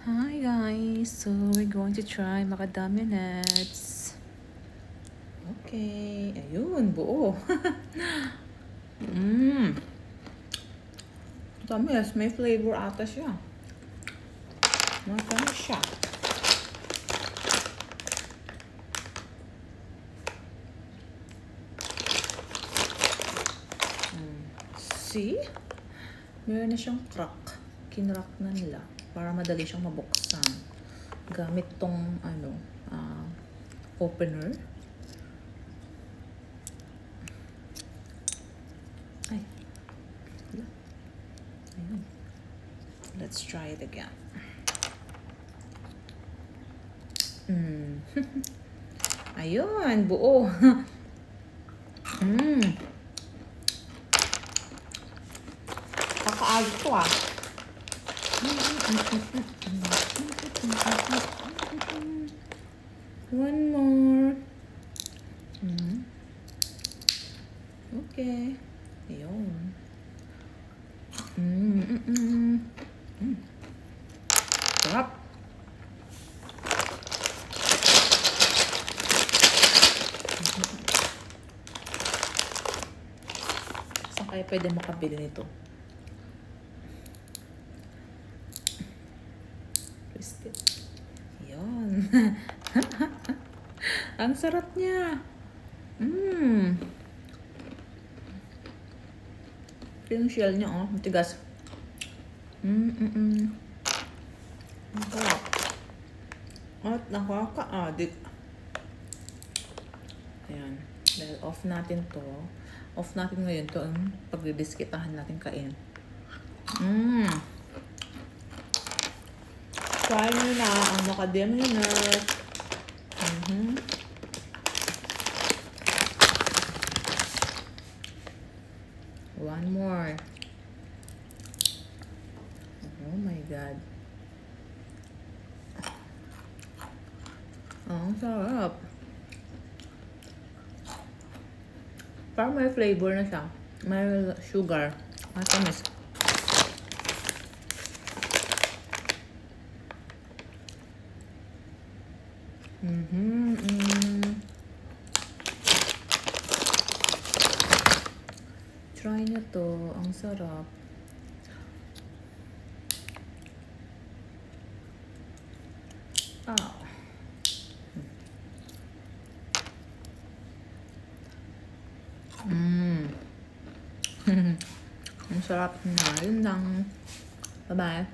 Hi guys, so we're going to try macadamia nuts. Okay, ayun, buo. Tamis, may flavor ata siya. Matamis siya. See? Meron na siyang crack. Kinrack na nila para madali siyang mabuksan. Gamit tong opener. Ay. Ayun. Let's try it again. Ayun, buo. Kakaagos ko ah. One more. Okay. Ayun. Sarap. Saan kaya pwede makabili nito? Twisted. Ayun. Ang sarap niya. Yung shell niya, oh. Matigas. Ang sarap. At nakaka-addict. Ayan. Dahil off natin to. Off natin ngayon to ang pagdidiskitahan natin kain. Try nyo na ang macadamia nuts. One more. Oh my God. Ang sarap. Parang may flavor na siya. May sugar. Matamis. Try nyo to. Ang sarap. Ang sarap na. Yun lang. Bye-bye.